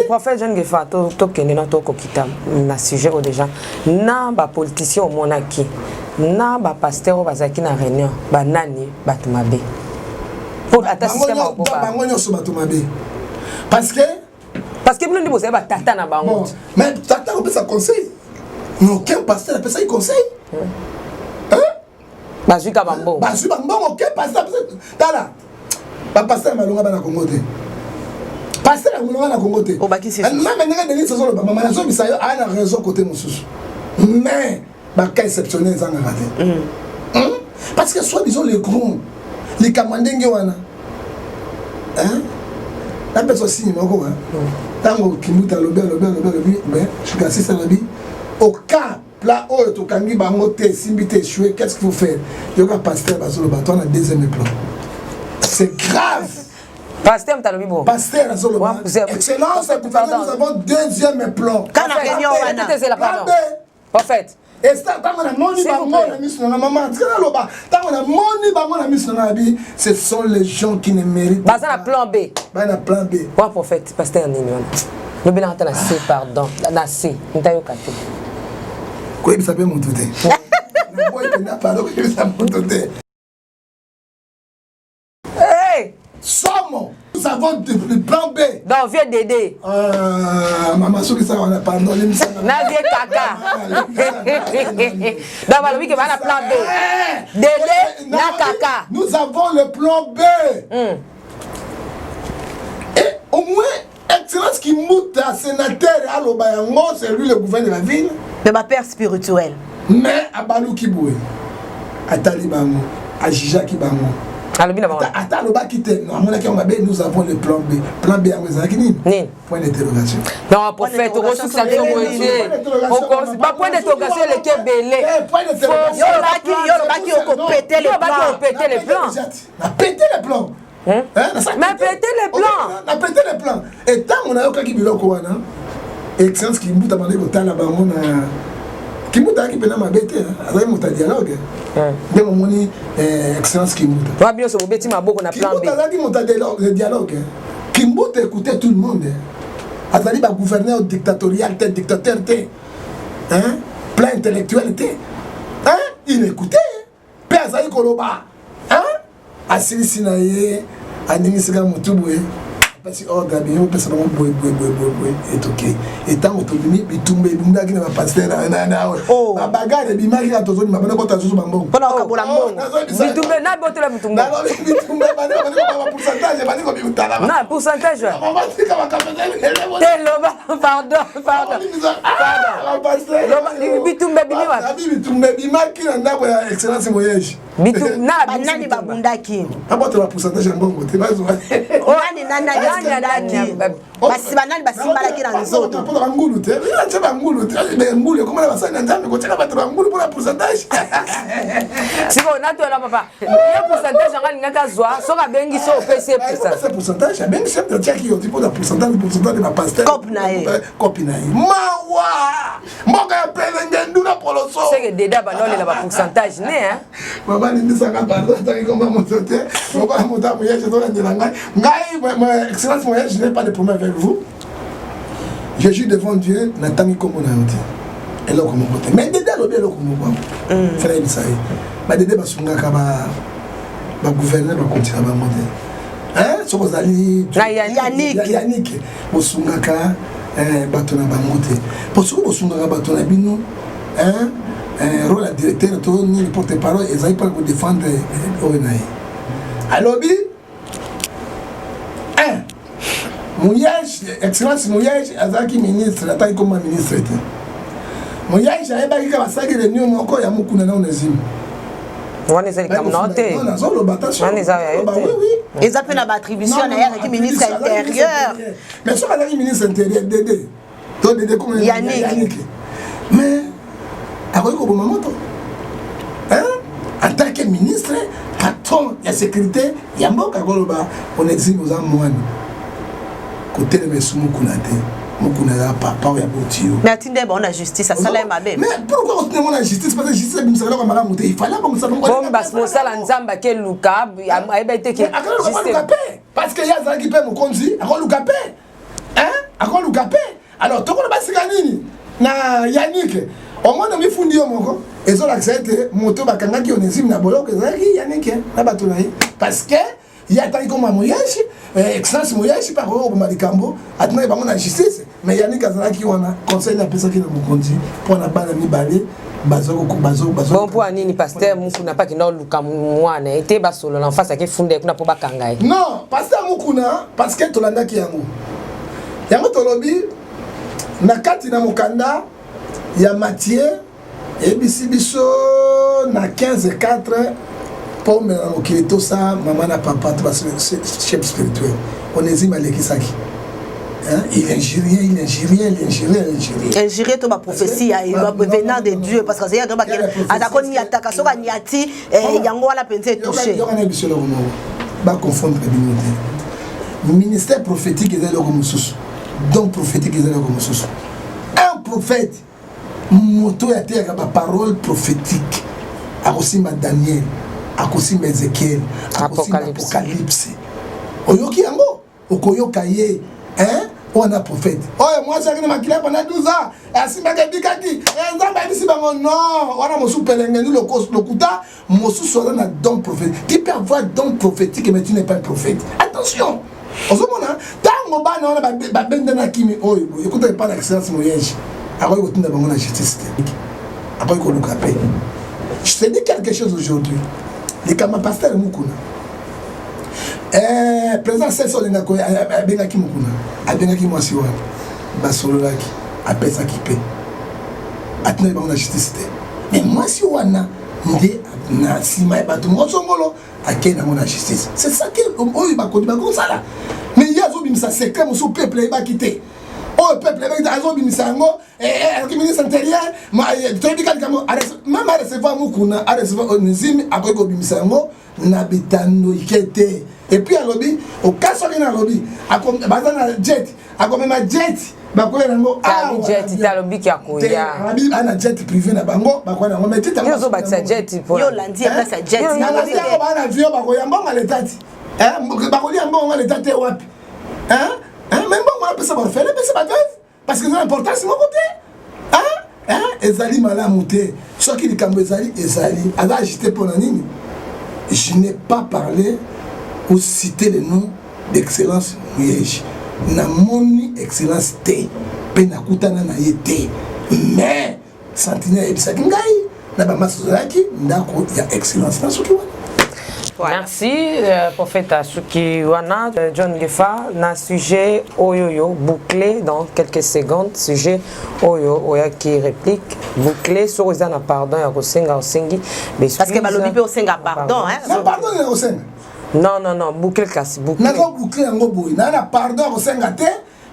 prophète Jean Gefa, to kenena to kokita na sujet au déjà. Na ba politicien au monaki. Na ba pasteur au bazaki na réunion, ba nani batumabe. Pour atta système au ba. Bangonyo so batumabe. Parce que nous nous ba tata na bango. Mais tata on peut ça conseil. Aucun pasteur appelle ça il conseil. Bazuka bambo. Bazuka bambo aucun pasteur. Tala. Ba pasteur malonga bana Congo te. Pasteur malonga na Congo te. O baki c'est. Même ndenge Denis Sassou ba mama na so bisa yo a na raison côté mususu. Mais ba cas exceptionnel ça na raté. Parce que soit disons les grands les kamandenge wana. La personne signe moko tango kimuta lobe mais je suis assis à la vie au cas là où tu kangi bango te simbi te échoué, qu'est-ce qu'il faut faire? Yoga pasteur bazolo bato na deuxième plan. C'est grave. Pasteur mtalobi bon. Pasteur bazolo bato. Excellence, nous avons deuxième plan. Quand la réunion wana. C'est la pardon. Prophète. Et ça tango na moni bango na miso na maman, tika loba tango na moni bango na miso na bi, ce sont les gens qui ne méritent pas. Baza na plan B. Ba na plan B. Wa prophète, pasteur nini wana. Lobi na na C pardon. Na C, ntayo kate. Quoi il s'appelle mon touté. Il n'a pas d'eau, il s'appelle mon touté. Hey! Somme! Nous avons le plan B. Donc, vieux Dédé. Maman, ce que ça, on a pardon. Na vieux Kaka. Donc, voilà, oui, que va na plan B. Dédé, na Kaka. Nous avons le plan B. Et au moins, excellence qui moute à sénateur à l'Obayango, c'est lui le gouverneur de la ville. Mais ma père spirituel. Mais à Balou Kiboué, à Talibango, à Jija Kibango. À Taloba Kité, nous avons le plan B. Plan B à Mouezakini. Point d'interrogation. Non, prophète, au reçu que ça vient au pas point d'interrogation, les Kébélés. Point d'interrogation. Yo, on péter les plans. Péter les plans. On a pété les plans. Mais péter les plans. On a pété les plans. Et tant on a eu quelqu'un qui veut quoi, non? Excellence qui m'a demandé que t'as là-bas, on a. Qui m'a dit que t'as m'abêté, avec mon dialogue. Mais mon dit excellence qui m'a. Toi, bien sûr, Betty m'a beaucoup, on a plan B. Qui m'a dit mon dialogue. Qui m'a écouté tout le monde. Azali va gouverner dictatorial, dictateur, plein intellectuel, il écoutait. Père Azali Koloba, Asili Sinaye, Aningisega Moutouboue. Parce que Gabi, on peut se rendre est ok. Et tant autonomie, il tombe, il tombe, il va passer là. La bagarre, il m'a dit à toi, il m'a pas de choses bambou. Pendant que pour la mort, il tombe, n'a pas de la tombe. Il tombe, pourcentage, il m'a dit combien de temps. Non, pourcentage. On va dire qu'on va capter. Pardon. Il tombe, il tombe, il m'a dit qu'il a une excellence voyage. Bitu na nani babundaki. Abato la pourcentage en bongo te bazo. Nani basi banani basimbalaki na nzoto. Pour la ngulu te. Il a ngulu te. Mais ngulu comment va ça nzambe ko tela bato ngulu pour la pourcentage. Siko na to la papa. Le pourcentage ngani ngaka zwa soka bengi so PC pourcentage. C'est pourcentage bengi c'est de tchaki yo tipo de pourcentage de ma pasteur. Copinae. Mawa. Moka ya pele nduna poloso. C'est que déda banole la pourcentage né hein. Maman ni saka pardon tant qu'on va monter. On va monter pour y aller dans la ngai. Ngai excellence moi je n'ai pas de problème avec vous. Je suis devant Dieu, Natami comme on a dit. Et là comme on côté. Mais dédé le bien le comme on. Frère il ça. Ba dédé ba sunga ka ba gouverneur ba continuer ba monter. Hein? So bozali Yannick. Bo sunga ka bato na ba monter. Parce que bo sunga ka bato na bino hein? Rôle à directeur, ni le porte-parole, ils n'avaient pas à défendre l'ONAI. Alors, Mouyage, excellence Mouyage, Azaki ministre, la taille comme ministre. Mouyage, j'avais pas dit que la saga de New Moko, il y a beaucoup de noms. On est allé comme noté. On est allé. Oui. Ils appellent la attribution à ministre intérieur. Mais sur la ministre intérieur, Dédé. Toi, Dédé, comme Yannick. Mais. En tant que ministre, patron de la sécurité, il y a beaucoup de on exige aux amours. côté de mes mukuna te mukuna la papa ou ya botio mais attendez bon la justice ça là ma belle mais pourquoi on tenait la justice parce que justice bim ça là comme malamu te il fallait comme ça bon bas mo sala nzamba ke luka ayeba te ke parce que ya za ki pe mo konzi akon luka pe akon luka pe alors to ko ba sika nini na Yannick au moins na mi fundi yo moko ezo l'accepter moto bakanga ki onezime na boloko ezaki Yannick na bato na parce que il y a tant comme moyeshi excellence moyeshi par au malikambo atna ba mona justice mais Yannick azala ki wana conseil na pesa ki na mokonzi pour na bana mi balé bazoko bon pour nini pasteur mukuna pa ki na luka mwana ete ba solo na face ke funde kuna po bakanga non pasteur mukuna parce que tolanda ki yango tolobi na kati na mokanda ya Mathieu et biso na 15-4 pour me mokili to ça maman na papa to chef spirituel on ezime alekisaki il est ingérien to ba prophétie venant de Dieu parce que c'est ya to ba atakoni ni ataka soka ni ati yango wala penze touché yo kana biso lo mo ba confondre binote ministère prophétique ezali lo mususu donc prophétique ezali lo mususu un prophète moto ya te ya ba parole prophétique akosimba Daniel akosimba Ezekiel akosimba Apocalypse oyoki yango okoyoka ye on a prophète moi j'ai gagné ma clé pendant 12 ans asimba ke bikaki nzamba ibisi bango non wana mosu pelengeni le kuta mosu sola na don prophétique tu peux avoir don prophétique mais tu n'es pas un prophète attention ozomona tango bana wana ba bendana kimi oyo écoute pas l'excellence moyenge après vous tenez dans la justice après qu'on nous rappelle je te dis quelque chose aujourd'hui les camarades pasteurs mukuna président c'est sur les nako abengaki mukuna abengaki mwasi wana basololaki apesa kipe atna dans la justice mais mwasi wana nde na sima bato mosongolo akena mona justice c'est ça que oyo bakodi bakosala mais yazo bimisa secret musu peuple ba quitter oh peuple avec raison bimisango et ministre intérieur même à recevoir mukuna à recevoir onizimi akoiko bimisango na bitano ikete et puis à lobby au cas où na lobby akom bazana jet akomema jet bakoya nango jet ta lobby ki akoya abi ana jet privé na bango bakoya nango mais tita yo ba jet pour yo landi na sa jet na lobby ba na avion bakoya mbonga letati bakoya mbonga letati wapi même bon moi peut savoir faire mais c'est pas grave parce que c'est important c'est mon côté ezali malamuté soit qui likambo ezali aga agité pour la nini je n'ai pas parlé ou citer le nom d'excellence Mouyej na moni excellence te pe na kutana na yete mais sentinelle ebisaki ngai na ba masozaki ndako ya excellence na soki wana. Merci, prophète Asuki Wana, John Gefa, na sujet Oyoyo, bouclé dans quelques secondes, sujet Oyo, Oya qui réplique, bouclé, sur les ans pardon, à Rosenga, Osengi, parce que Balobi peut Osenga pardon, hein? Non, pardon, Osenga. Non, bouclé casse, bouclé. N'a bouclé en goboui, n'a pardon, Osenga te,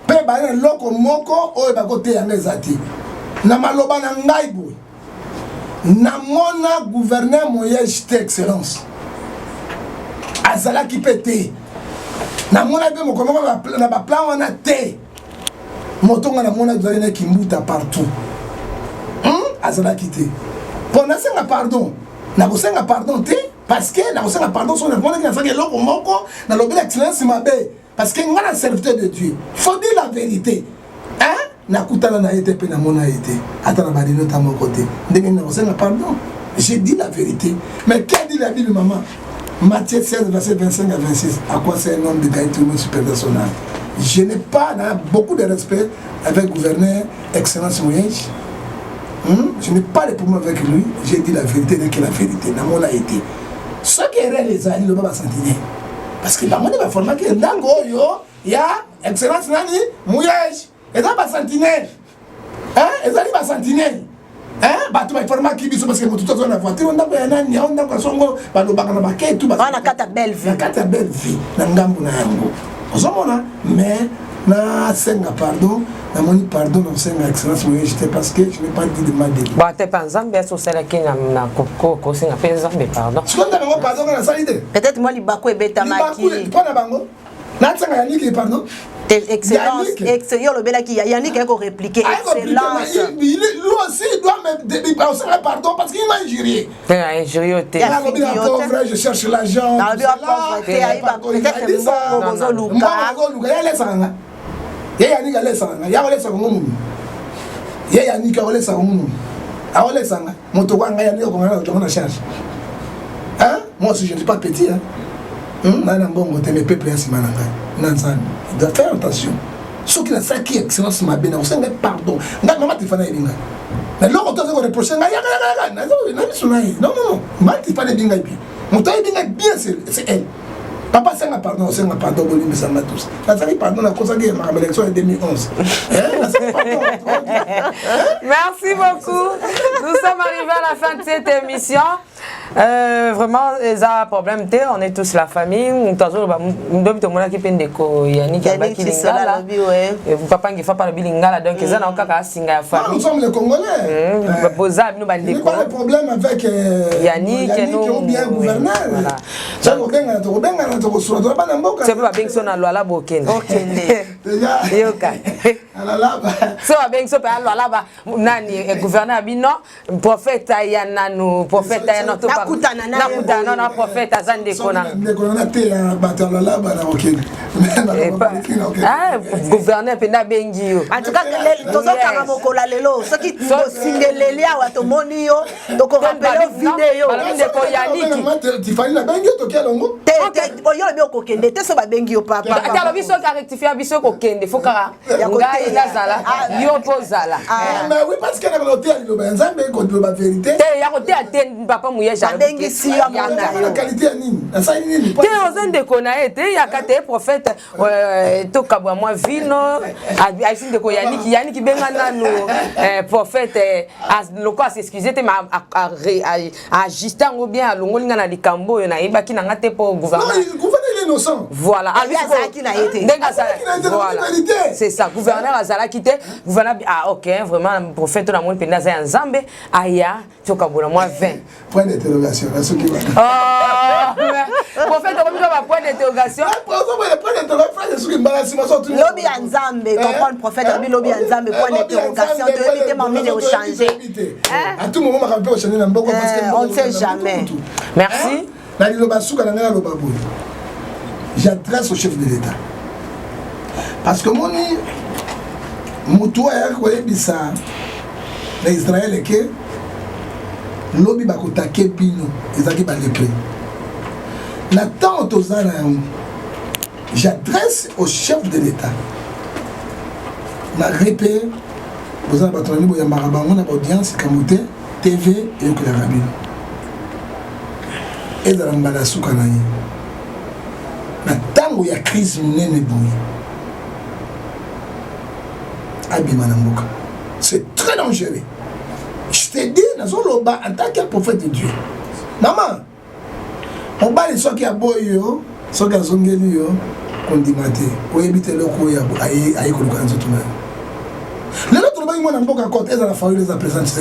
pe ba loko moko, oyo ba kote ya ngezati. Na maloba na ngai boy. Na mona gouverneur Mouyej te excellence. Azala qui pété na mona be mo komoko na ba plan wana te motonga na mona zalina kimbuta partout azala qui té pour na senga pardon na ko senga pardon te parce que na ko senga pardon sur na mona qui na fait loko moko na lobi excellence mabe parce que ngana serviteur de Dieu faut dire la vérité na kutana na été pe na mona été ata na ba dino ta mon côté ndenge na ko senga pardon j'ai dit la vérité mais qui dit la Bible maman Matthieu 16, verset 25 à 26, à quoi c'est un homme de qualité superpersonnel. Je n'ai pas beaucoup de respect avec le gouverneur Excellence Mouyej. Je n'ai pas de problème avec lui. J'ai dit la vérité, dès que la vérité, dans mon a été. Ce qui est les alliés, le va sentir. Parce que la monnaie va former que Ndango, il y a Excellence Nani, Mouyej, et là, va sentinelle. Et là, il va sentinelle. Bato ba forma ki biso parce que moto tozo na voiture on ndako ya nani on ndako songo ba lo bakana ba ketu ba na kata belle vie na ngambu na yango ozomona mais na senga pardon na moni pardon na senga excellence moi j'étais parce que je n'ai pas dit de mal de ba te panzambe so sala ki na koko senga penza mais pardon ce qu'on a pardon na salide peut-être moi libako ebeta maki pas na bango Natsanga Yannick, pardon. Excellence, extérieur le bel qui Yannick a répliqué. Excellence. Lui aussi il doit me pardon parce qu'il m'a injurié. Injurié. Je cherche l'argent. Moi aussi je ne suis pas petit. Mes peuples il doit faire attention. Ceux qui ont ça qui est excellence ma bien, on s'en pardon. Maman tu fais mais là on te reprocher non maman tu fais bien mon temps est bien c'est elle. Papa c'est un pardon mais ça m'a tous. Ça fait pardon la cause que ma élection en 2011. Merci beaucoup. Nous sommes arrivés à la fin de cette émission. Vraiment, les a problème on est tous la famille. Nous toujours qui peine de ko Yannick Abaki Lingala. Papa qui fait pas le bilingala donc ils ont encore singa famille. Nous sommes les Congolais. Boza nous bandeko. Il n'y a pas de problème avec Yannick ou bien gouverneur. Ça c'est pas bien son alwa bokende. Déjà. Yoka. So bien so pa alwa ba nani gouverneur bino prophète Yananu prophète Yanoto nakutana na prophète azande kona. Ah gouverneur pena bengi yo. En tout cas tozokanga mokola lelo soki singeleli awa tomoni yo toko rappeler vidéo. Ndeko Yannick. Tifani na bengi to kelongo. Yo le bioko kende te so ba bengi yo papa. Ata biso ka rectifier biso ko kende fokara. Ngai nazala yo pozala. Mais oui parce que na l'hôtel lo benzambe ko do ba vérité. Te ya ko te atend papa muyeja. Bengi si ya la qualité ya nini? Na sa nini? Te ozende kona ete ya kate prophète to kabwa moi vino a sinde ko Yannick benga nanu prophète loko s'excuser te ma ajuster ngo bien alongoli nga na likambo yo na yebaki na ngate po gouvernement. Non, le gouverneur est innocent. Voilà. Voilà. C'est ça. Gouverneur Azala quitté. Gouverneur ok vraiment prophète na mon penda za nzambe aya tokabola moi 20. Point d'interrogation. Prophète comme ça point d'interrogation. Point d'interrogation. Lobby nzambe comprendre prophète lobby nzambe point d'interrogation de éviter m'emmener de changer. À tout moment on peut changer n'importe quoi parce que on ne sait jamais. Merci. J'adresse au chef de l'État. Parce que mon Moutou a koyebisa na Israël que lobi bakotake bino ezaki ba lepre. Na temps tozana j'adresse au chef de l'État. Na repé vous avez battu ni boya marabango na audience kamote TV et que la rabino. Et dans la souka na yi. Na tango ya crise munene boye. C'est très dangereux. Je te dis, en tant que prophète de Dieu, maman, on va les soins qui a boy, ceux qui ont zongeli, on dit maté, on évite le coup, aïe, les autres,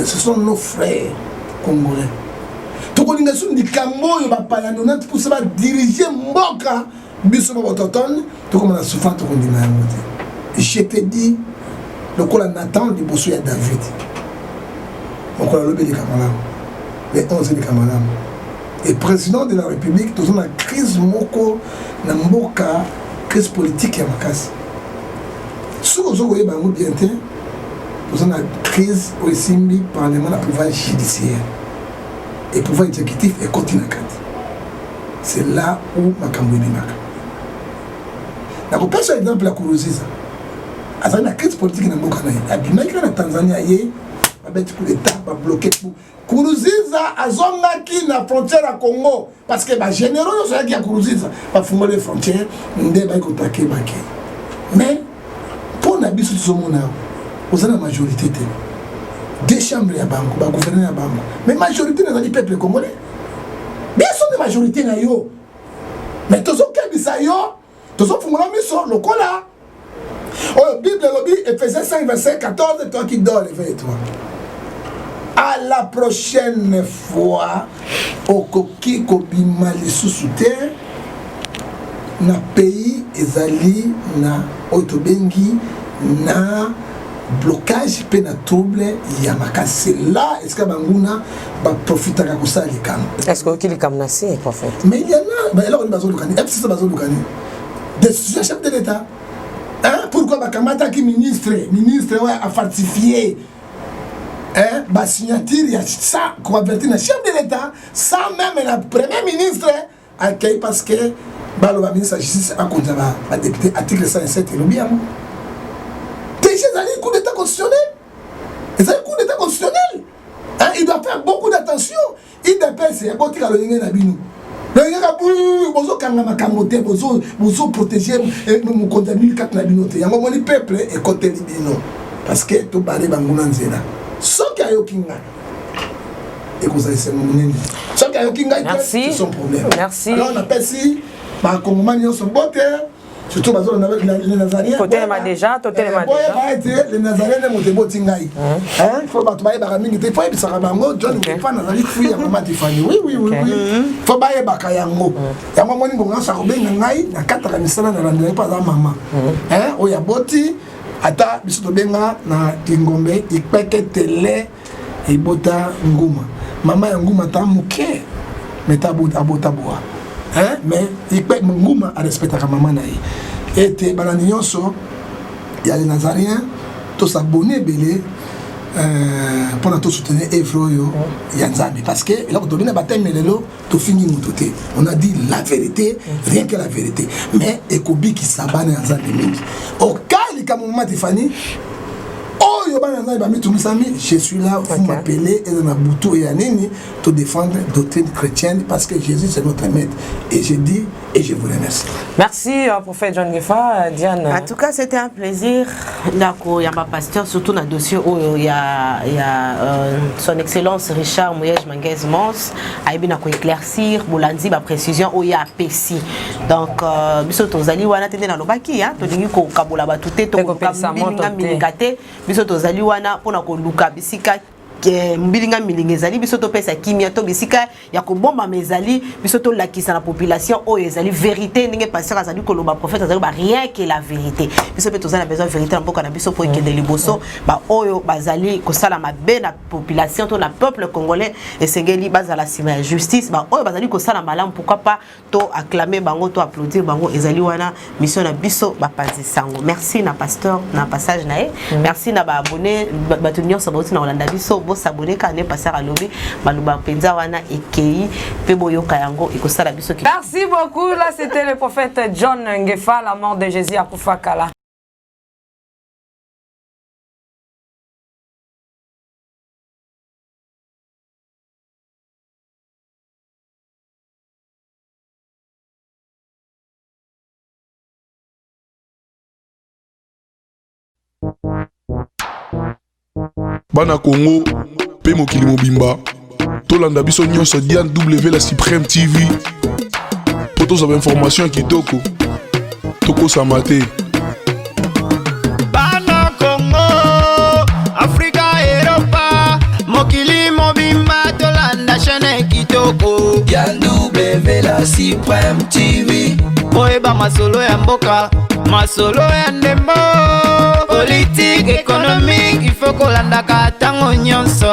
ce sont nos frères congolais. Tout le monde dit Kambo, pour se diriger Mboka, Bissou Bototon, tout comme la souffrance, tout le monde dit. Je te dis, le col Nathan du Bossouya David. On a le Cameroun, les 11 de Cameroun. Et président de la République, nous avons une crise moko, na mboka, crise politique et makasi. Si vous avez bien, nous avons une crise au Simbi, parlement, le pouvoir judiciaire. Et le pouvoir exécutif est continent. C'est là où Makambo est Bimaka. Nous avons un exemple à Kourouziza. À la crise politique dans le Tanzanie, il y a un coup d'État bloqué. Kourouziza a zonaki na frontière à Congo parce que les généraux sont qui a Kourouziza va fonder les frontières, mais pour n'habiter tout ce monde, vous avez la majorité des chambres à Bango, le gouvernement à Bango, mais la majorité des peuples congolais. Bien sûr, la majorité na yo, mais tous ceux qui habitent ça yo, tous ceux qui font la mission, le cola. Oh, Bible lobby, Ephésiens 5, verset 14, toi qui dors, éveille-toi. À la prochaine fois, au coquille kobima les sous terre, na pays ezali na otobengi na blocage pe na trouble ya makasi. Là est-ce que banguna ba profiter ka kusala likam? Est-ce que kili kam na si prophète? Mais il y en a ba alors bazo lukani. Et c'est bazo lukani. Décision chef de l'État. Hein, pourquoi ba kamata ki ministre ouais a falsifié ba signature ya ça qu'on avertir na chef de l'État sans même la premier ministre accueil parce que ba le ministre de la justice a contre ba député article 107 le bien. Déjà les coup d'état constitutionnel. Les coup d'état constitutionnel. Hein, il doit faire beaucoup d'attention. Il dépêche c'est bon tika le ngena binu. Le ngena bu bozo kanga makamote bozo protéger mon compte 1004 na binote. Yango moni peuple et côté libino parce que to bale banguna nzela. Soki ayokinga. Et vous allez c'est mon nini. Soki ayokinga c'est son problème. Merci. Alors on appelle si ba kongomani sont boté. Surtout les Nazariens. Côté ma déjà, côté ma déjà. Les Nazariens ne montent pas tingai. Hein, faut pas tomber dans mingi. Il faut y ça bango. John ne pas Nazari fouiller maman Tiffany. Oui. Faut pas y bakayango. Ya maman ni bonga sa robe ngai na kata misala na randele pas za maman. Hein, oya boti ata biso to benga na Kingombe ipeke tele ibota nguma. Mama ya nguma ta muke. Metabuta abota boa. Hein? Mais il peut m'gouma à respecter à maman naï. Et te bananionso, il y a les Nazariens, tous s'abonner belé pour tout soutenir Evroyo Yanzami parce que là on donne la bataille mais là tout fini mon côté. On a dit la vérité, rien que la vérité. Mais Ekobi qui s'abonne Yanzami. Au cas il comme maman Tiffany je suis là, vous m'appelez et dans Boutou et Anini pour défendre la doctrine chrétienne parce que Jésus c'est notre maître. Et je dis et je vous remercie. Merci prophète John Ngefa, Diane. En tout cas, c'était un plaisir. D'accord, il y a ma pasteur, surtout dans le dossier où il y a son excellence Richard Mouyej Manguez Mons, a bien éclaircir, Boulandi, ma précision où il y a PC. Donc, biso tozali wana tende na lobaki, hein, todingi ko kabola batute to ko kabilinga milikate, biso tozali wana pona ko luka bisika mbilinga milingezali biso to pesa kimia to bisika ya ko bomba mezali biso to lakisa la population o ezali vérité ndenge pasteur azali ko loba prophète azali ba rien que la vérité biso pe tozala besoin vérité na mboka na biso po ikende liboso ba oyo bazali ko sala mabe na population to na peuple congolais esengeli bazala sima ya justice ba oyo bazali ko sala malamu pourquoi pas to acclamer bango to applaudir bango ezali wana mission na biso ba panzi sango. Merci na pasteur na passage na merci na ba abonné ba tunyo saboti na Olanda biso s'abonner quand on passe à l'obé maluba penza wana ekei pe boyoka yango ekosala biso ki. Merci beaucoup. Là c'était le prophète John Ngefa, la mort de Jésus à Koufakala. Bana Congo, pe mokili mobimba. Tolanda biso nyonso Diane W la Supreme TV. Pour tous les informations qui toko. Toko Samate. Bana Congo, Africa, Europa, mokili mobimba. Tolanda chaîne qui toko. Diane W la Supreme TV. Oeba masolo ya mboka, masolo ya ndembo. Politique, économique, il faut qu'on l'anda katango nyonso.